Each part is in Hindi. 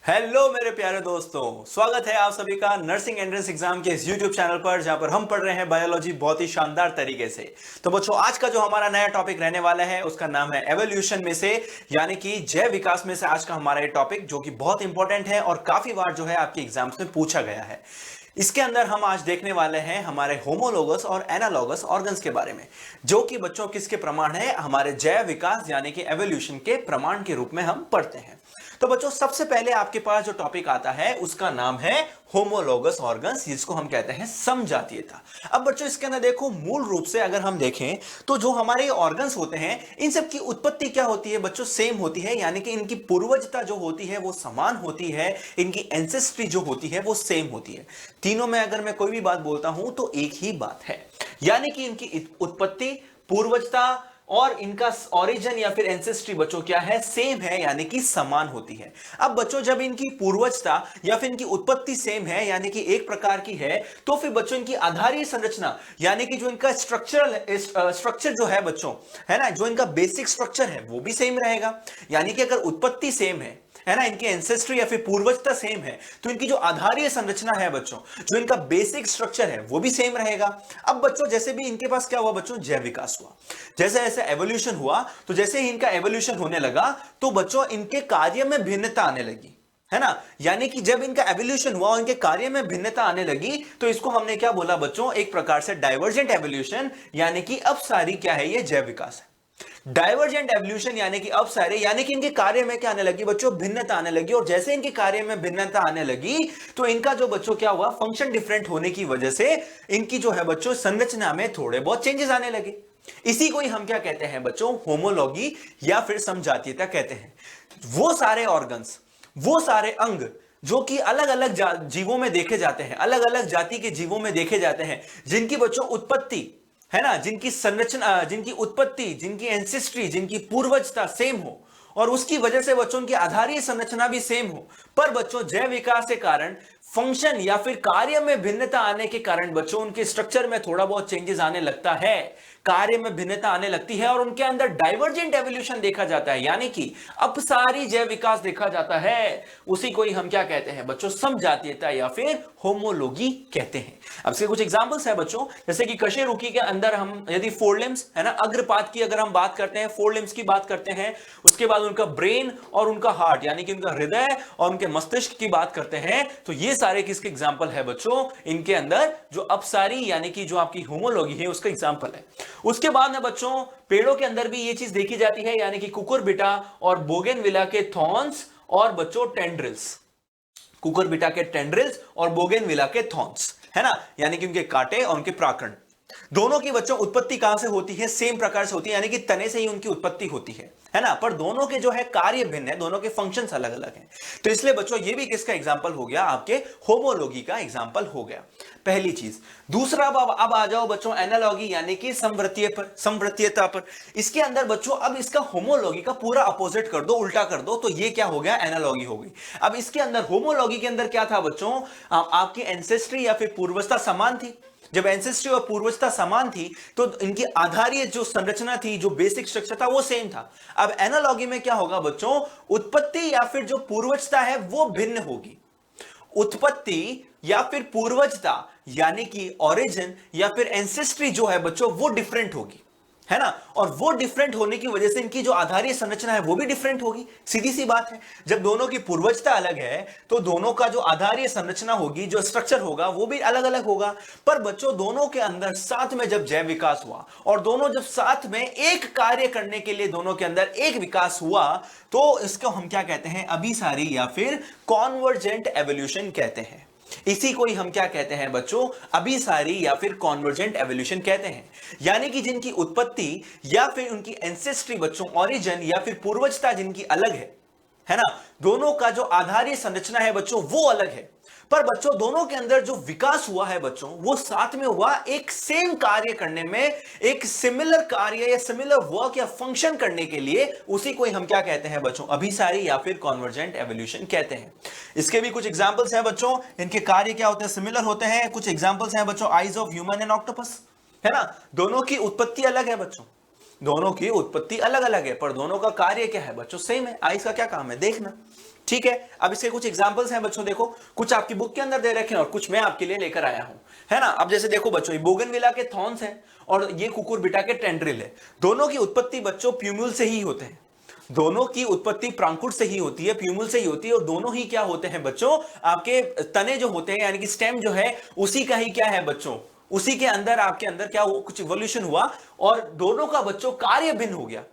हेलो मेरे प्यारे दोस्तों, स्वागत है आप सभी का नर्सिंग एंट्रेंस एग्जाम के इस यूट्यूब चैनल पर, जहां पर हम पढ़ रहे हैं बायोलॉजी बहुत ही शानदार तरीके से। तो बच्चों, आज का जो हमारा नया टॉपिक रहने वाला है उसका नाम है एवोल्यूशन में से, यानी कि जैव विकास में से आज का हमारा ये टॉपिक, जो कि बहुत इंपॉर्टेंट है और काफी बार जो है आपके एग्जाम्स में पूछा गया है। इसके अंदर हम आज देखने वाले हैं हमारे होमोलोगस और एनालॉगस ऑर्गन्स के बारे में, जो कि बच्चों किसके प्रमाण है, हमारे जैव विकास यानी कि एवोल्यूशन के प्रमाण के रूप में हम पढ़ते हैं। तो बच्चों, सबसे पहले आपके पास जो टॉपिक आता है उसका नाम है होमोलोगस ऑर्गन्स, जिसको हम कहते हैं समजातीयता। अब बच्चों, इसके अंदर देखो, मूल रूप से अगर हम देखें तो जो हमारे ऑर्गन्स होते हैं, इन सब की उत्पत्ति क्या होती है बच्चों, सेम होती है, यानी कि इनकी पूर्वजता जो होती है वो समान होती है, इनकी एंसेस्ट्री जो होती है वो सेम होती है। तीनों में अगर मैं कोई भी बात बोलता हूं तो एक ही बात है, यानी कि इनकी उत्पत्ति, पूर्वजता और इनका ओरिजिन या फिर एंसेस्ट्री बच्चों क्या है, सेम है, यानी कि समान होती है। अब बच्चों, जब इनकी पूर्वजता या फिर इनकी उत्पत्ति सेम है, यानी कि एक प्रकार की है, तो फिर बच्चों इनकी आधारीय संरचना, यानी कि जो इनका स्ट्रक्चर जो है बच्चों, है ना, जो इनका बेसिक स्ट्रक्चर है वो भी सेम रहेगा। यानी कि अगर उत्पत्ति सेम है ना, इनकी एंसेस्ट्री या फिर पूर्वजता सेम है, तो इनकी जो आधारीय संरचना है बच्चों, जो इनका बेसिक स्ट्रक्चर है वो भी सेम रहेगा। अब बच्चों, जैसे भी इनके पास क्या हुआ बच्चों, जैव विकास हुआ, जैसे जैसे एवोल्यूशन हुआ, तो जैसे ही इनका एवोल्यूशन होने लगा तो बच्चों इनके कार्य में भिन्नता आने लगी, है ना। यानी कि जब इनका एवोल्यूशन हुआ और इनके कार्य में भिन्नता आने लगी, तो इसको हमने क्या बोला बच्चों, एक प्रकार से डाइवर्जेंट एवोल्यूशन, यानी कि अब सारी क्या है, ये जैव विकास है। डाइवर्जेंट एवोल्यूशन यानी कि अब सारे, यानी कि इनके कार्य में क्या आने लगी बच्चों, भिन्नता आने लगी। और जैसे इनके कार्य में भिन्नता आने लगी तो इनका जो बच्चों क्या हुआ, फंक्शन डिफरेंट होने की वजह से इनकी जो है बच्चों संरचना में थोड़े बहुत चेंजेस आने लगे। इसी को ही हम क्या कहते हैं बच्चों, होमोलॉगी या फिर समजातीयता कहते हैं। वो सारे ऑर्गन्स, वो सारे अंग जो कि अलग अलग जीवों में देखे जाते हैं, अलग अलग जाति के जीवों में देखे जाते हैं, जिनकी बच्चों उत्पत्ति, है ना, जिनकी संरचना, जिनकी उत्पत्ति, जिनकी एंसेस्ट्री, जिनकी पूर्वजता सेम हो, और उसकी वजह से बच्चों की आधारीय संरचना भी सेम हो, पर बच्चों जैव विकास के कारण फंक्शन या फिर कार्य में भिन्नता आने के कारण बच्चों उनके स्ट्रक्चर में थोड़ा बहुत चेंजेस आने लगता है, कार्य में भिन्नता आने लगती है, और उनके अंदर डाइवर्जेंट एवोल्यूशन देखा जाता है, यानी कि अपसारी जैव विकास देखा जाता है। उसी को ही हम क्या कहते हैं बच्चों, समजातीयता या फिर होमोलॉगी कहते हैं। अब इसके कुछ एग्जांपल्स है बच्चों, जैसे कि कशेरुकी के अंदर हम यदि फोर लिम्स, है ना, अग्रपाद की अगर हम बात करते हैं, फोर लिम्स की बात करते हैं, उसके बाद उनका ब्रेन और उनका हार्ट, यानी कि उनका हृदय और उनके मस्तिष्क की बात करते हैं, तो ये सारे किसके एग्जांपल है बच्चों, इनके अंदर जो अपसारी यानी कि जो आपकी होमोलॉगी है उसका एग्जांपल है। उसके बाद में बच्चों पेड़ों के अंदर भी ये चीज देखी जाती है, यानी कि कुकुरबिटा और बोगेनविला के थॉर्न्स और बच्चों टेंड्रिल्स, कुकुरबिटा के टेंड्रिल्स और बोगेनविला के थॉर्न्स, है ना, यानी कि उनके कांटे और उनके प्राकरण, दोनों की बच्चों उत्पत्ति कहां से होती है, सेम प्रकार से होती है, यानी कि तने से ही उनकी उत्पत्ति होती है ना, पर दोनों के जो है कार्य भिन्न है, दोनों के फंक्शंस अलग अलग हैं। तो इसलिए बच्चों ये भी किसका एग्जांपल हो गया, आपके होमोलॉगी का एग्जांपल हो गया, पहली चीज। दूसरा, अब आ जाओ बच्चों एनालॉगी यानी कि समवर्तीयता पर। इसके अंदर बच्चों अब इसका होमोलॉगी का पूरा अपोजिट कर दो, उल्टा कर दो, तो ये क्या हो गया, एनालॉगी हो गई। अब इसके अंदर होमोलॉगी के अंदर क्या था बच्चों, आपकी एंसेस्ट्री या फिर पूर्वजता समान थी। जब एंसेस्ट्री और पूर्वजता समान थी तो इनकी आधारीय जो संरचना थी, जो बेसिक स्ट्रक्चर था वो सेम था। अब एनालॉगी में क्या होगा बच्चों, उत्पत्ति या फिर जो पूर्वजता है वो भिन्न होगी। उत्पत्ति या फिर पूर्वजता यानी कि ओरिजिन या फिर एंसेस्ट्री जो है बच्चों वो डिफरेंट होगी, है ना, और वो डिफरेंट होने की वजह से इनकी जो आधारीय संरचना है वो भी डिफरेंट होगी। सीधी सी बात है, जब दोनों की पूर्वजता अलग है तो दोनों का जो आधारीय संरचना होगी, जो स्ट्रक्चर होगा वो भी अलग अलग होगा। पर बच्चों दोनों के अंदर साथ में जब जैव विकास हुआ और दोनों जब साथ में एक कार्य करने के लिए दोनों के अंदर एक विकास हुआ, तो इसको हम क्या कहते हैं, अभिसारी या फिर कॉन्वर्जेंट एवोल्यूशन कहते हैं। इसी को ही हम क्या कहते हैं बच्चों, अभिसारी या फिर कॉन्वर्जेंट एवोल्यूशन कहते हैं। यानी कि जिनकी उत्पत्ति या फिर उनकी एंसेस्ट्री बच्चों, ओरिजिन या फिर पूर्वजता जिनकी अलग है ना, दोनों का जो आधारीय संरचना है बच्चों वो अलग है, पर बच्चों दोनों के अंदर जो विकास हुआ है बच्चों वो साथ में हुआ एक सेम कार्य करने में, एक सिमिलर कार्य या सिमिलर वर्क या फंक्शन करने के लिए। उसी को ही हम क्या कहते हैं बच्चों, अभिसारी या फिर कॉन्वर्जेंट एवोल्यूशन कहते हैं। इसके भी कुछ एग्जांपल्स हैं बच्चों, इनके कार्य क्या होते हैं, सिमिलर होते हैं। कुछ एग्जांपल्स हैं बच्चों, eyes of human and octopus, है ना, दोनों की उत्पत्ति अलग है बच्चों, दोनों की उत्पत्ति अलग अलग है, पर दोनों का कार्य क्या है बच्चों, सेम है। आईज का क्या काम है, देखना, ठीक है, अब इसके कुछ एग्जांपल्स हैं बच्चों, देखो कुछ आपकी बुक के अंदर दे रखे हैं और कुछ मैं आपके लिए लेकर आया हूं, है ना। अब जैसे देखो बच्चों, ये बोगनविला के थॉर्न्स हैं और ये कुकुरबिटा के टेंड्रिल है। दोनों की उत्पत्ति बच्चों प्यूम्यूल से ही होते हैं, दोनों की उत्पत्ति प्रांकुट से ही होती है, प्यूमुल से ही होती है, और दोनों ही क्या होते हैं बच्चों, आपके तने जो होते हैं यानी कि स्टेम जो है उसी का ही क्या है बच्चों, उसी के अंदर आपके अंदर क्या हुआ, कुछ इवोल्यूशन हुआ और दोनों का बच्चों कार्य भिन्न हो गया।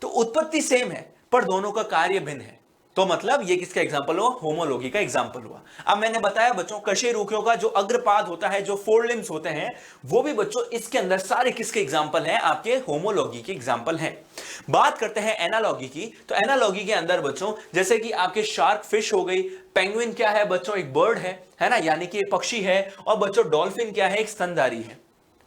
तो उत्पत्ति सेम है पर दोनों का कार्य भिन्न है, तो मतलब ये किसका एग्जांपल हुआ, होमोलॉगी का एग्जांपल हुआ। अब मैंने बताया बच्चों कशेरुकियों का जो अग्रपाद होता है, जो फोर लिम्स होते हैं, वो भी बच्चों इसके अंदर सारे किसके एग्जांपल हैं, आपके होमोलॉगी के एग्जांपल हैं। बात करते हैं एनालॉगी की, तो एनालॉगी के अंदर बच्चों जैसे कि आपके शार्क फिश हो गई, पेंगुइन क्या है बच्चों, एक बर्ड है ना, यानी कि एक पक्षी है, और बच्चों डॉल्फिन क्या है, एक स्तनधारी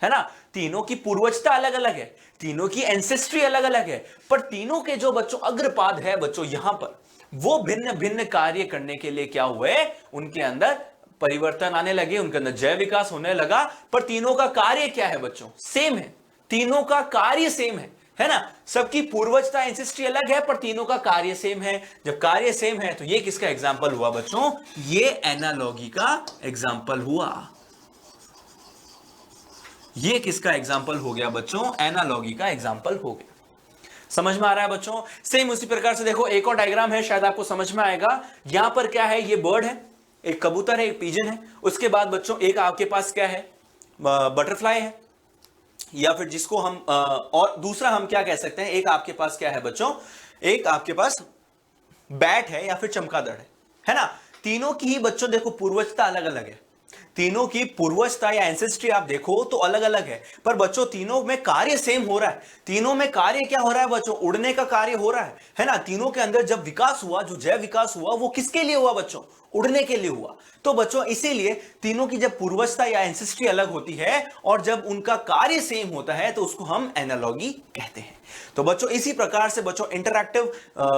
है ना। तीनों की पूर्वजता अलग अलग है, तीनों की एंसेस्ट्री अलग अलग है, पर तीनों के जो बच्चों अग्रपाद है बच्चों यहां पर, वो भिन्न भिन्न कार्य करने के लिए क्या हुए, उनके अंदर परिवर्तन आने लगे, उनके अंदर जैव विकास होने लगा, पर तीनों का कार्य क्या है बच्चों, सेम है, तीनों का कार्य सेम है ना। सबकी पूर्वजता एंसेस्ट्री अलग है पर तीनों का कार्य सेम है। जब कार्य सेम है तो ये किसका एग्जाम्पल हुआ बच्चों, ये एनालॉगी का एग्जाम्पल हुआ। ये किसका एग्जाम्पल हो गया बच्चों, एनालॉगी का एग्जाम्पल हो गया। समझ में आ रहा है बच्चों। सेम उसी प्रकार से देखो एक और डायग्राम है, शायद आपको समझ में आएगा। यहां पर क्या है, ये बर्ड है, एक कबूतर है, एक पिजन है, उसके बाद बच्चों एक आपके पास क्या है, बटरफ्लाई है, या फिर जिसको हम और दूसरा हम क्या कह सकते हैं, एक आपके पास क्या है बच्चों, एक आपके पास बैट है या फिर चमगादड़ है ना। तीनों की ही बच्चों देखो पूर्वजता अलग अलग है, तीनों की पूर्वजता या एंसेस्ट्री आप देखो तो अलग अलग है, पर बच्चों तीनों में कार्य सेम हो रहा है। तीनों में कार्य क्या हो रहा है बच्चों, उड़ने का कार्य हो रहा है ना। तीनों के अंदर जब विकास हुआ, जो जैव विकास हुआ, वो किसके लिए हुआ बच्चों, उड़ने के लिए हुआ। तो बच्चों इसीलिए तीनों की जब पूर्वजता या एंसेस्ट्री अलग होती है और जब उनका कार्य सेम होता है तो उसको हम एनालॉगी कहते हैं। तो बच्चों इसी प्रकार से बच्चों इंटरैक्टिव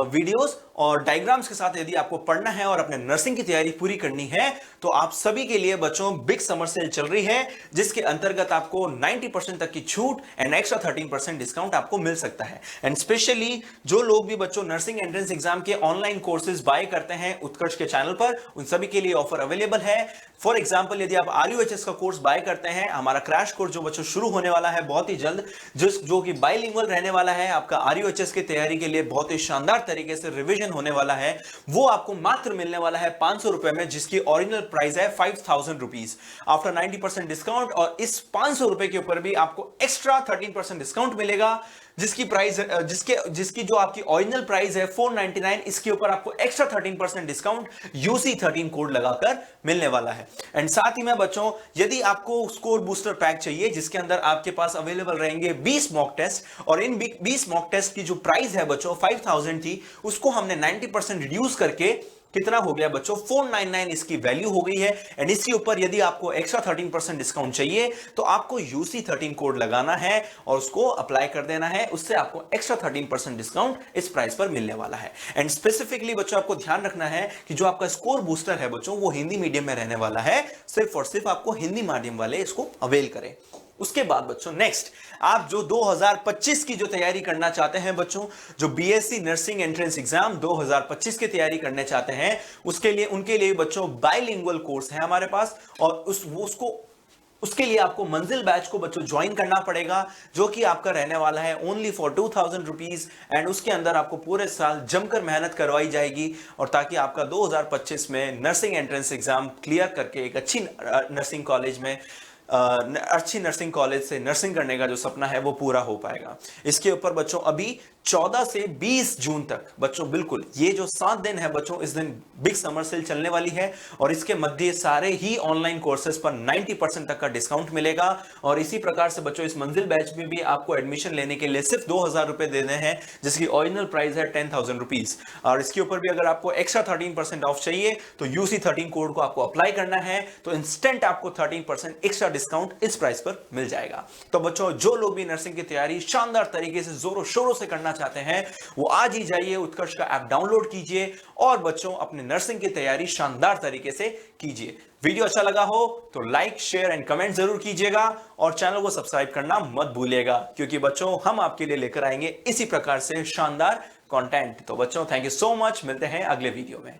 वीडियोस और डायग्राम्स के साथ यदि आपको पढ़ना है और अपने नर्सिंग की तैयारी पूरी करनी है तो आप सभी के लिए बच्चों बिग समर सेल चल रही है, जिसके अंतर्गत आपको 90% तक की छूट एंड एक्स्ट्रा 13% डिस्काउंट आपको मिल सकता है। एंड स्पेशली जो लोग भी बच्चों नर्सिंग एंट्रेंस एग्जाम के ऑनलाइन कोर्सेज बाय करते हैं उत्कर्ष के चैनल पर, उन सभी के लिए ऑफर अवेलेबल है। फॉर एग्जाम्पल यदि आप RUHS का कोर्स बाय करते हैं, हमारा क्रैश कोर्स जो बच्चों शुरू होने वाला है बहुत ही जल्द, जो कि बाइलिंगुअल रहने वाला है, आपका RUHS की तैयारी के लिए बहुत ही शानदार तरीके से रिवीजन होने वाला है, वो आपको मात्र मिलने वाला है 500 रुपए में, जिसकी ओरिजिनल प्राइस है 5000 रुपीज आफ्टर 90% डिस्काउंट। और इस 500 रुपए के ऊपर भी आपको एक्स्ट्रा 13% डिस्काउंट मिलेगा, जिसकी प्राइस जिसकी जो आपकी ओरिजिनल प्राइस है 499, इसके ऊपर आपको एक्स्ट्रा 13% डिस्काउंट UC13 कोड लगाकर मिलने वाला है। एंड साथ ही में बच्चों यदि आपको स्कोर बूस्टर पैक चाहिए, जिसके अंदर आपके पास अवेलेबल रहेंगे 20 मॉक टेस्ट, और इन 20 मॉक टेस्ट की जो प्राइस है बच्चों 5000 थी, उसको हमने 90% रिड्यूस करके कितना हो गया बच्चों, 499 इसकी वैल्यू हो गई है। एंड इसके ऊपर यदि आपको एक्स्ट्रा 13% डिस्काउंट चाहिए तो आपको UC13 कोड लगाना है और उसको अप्लाई कर देना है, उससे आपको एक्स्ट्रा 13% डिस्काउंट इस प्राइस पर मिलने वाला है। एंड स्पेसिफिकली बच्चों आपको ध्यान रखना है कि जो आपका स्कोर बूस्टर है बच्चों वो हिंदी मीडियम में रहने वाला है, सिर्फ और सिर्फ आपको हिंदी माध्यम वाले इसको अवेल करें। उसके बाद बच्चों नेक्स्ट आप जो 2025 की जो तैयारी करना चाहते हैं बच्चों, जो BSc नर्सिंग एंट्रेंस एग्जाम 2025 की तैयारी करने चाहते हैं, उसके लिए उनके लिए बच्चों बाइलिंगुअल कोर्स है हमारे पास, और उसके लिए आपको मंजिल बैच को बच्चों ज्वाइन करना पड़ेगा, जो कि आपका रहने वाला है ओनली फॉर 2000 रुपीज। एंड उसके अंदर आपको पूरे साल जमकर मेहनत करवाई जाएगी, और ताकि आपका 2025 में नर्सिंग एंट्रेंस एग्जाम क्लियर करके एक अच्छी नर्सिंग कॉलेज में अच्छी नर्सिंग कॉलेज से नर्सिंग करने का जो सपना है वो पूरा हो पाएगा। इसके ऊपर बच्चों अभी 14 से 20 जून तक बच्चों बिल्कुल ये जो 7 दिन है बच्चों, इस दिन बिग समर सेल चलने वाली है, और इसके मध्य सारे ही ऑनलाइन कोर्सेज पर 90% तक का डिस्काउंट मिलेगा। और इसी प्रकार से बच्चों इस मंजिल बैच में भी आपको एडमिशन लेने के लिए सिर्फ 2000 रुपए देने हैं, जिसकी ओरिजिनल प्राइस है 10,000 रुपीज। और इसके ऊपर भी अगर आपको एक्स्ट्रा 13% ऑफ चाहिए तो UC13 कोड को आपको अप्लाई करना है, तो इंस्टेंट आपको 13% एक्स्ट्रा डिस्काउंट इस प्राइस पर मिल जाएगा। तो बच्चों जो लोग भी नर्सिंग की तैयारी शानदार तरीके से जोरों शोरों से करना चाहते हैं, वो आज ही जाइए उत्कर्ष का ऐप डाउनलोड कीजिए और बच्चों अपने नर्सिंग की तैयारी शानदार तरीके से कीजिए। वीडियो अच्छा लगा हो तो लाइक शेयर एंड कमेंट जरूर कीजिएगा, और चैनल को सब्सक्राइब करना मत भूलिएगा, क्योंकि बच्चों हम आपके लिए लेकर आएंगे इसी प्रकार से शानदार कंटेंट। तो बच्चों थैंक यू सो मच, मिलते हैं अगले वीडियो में।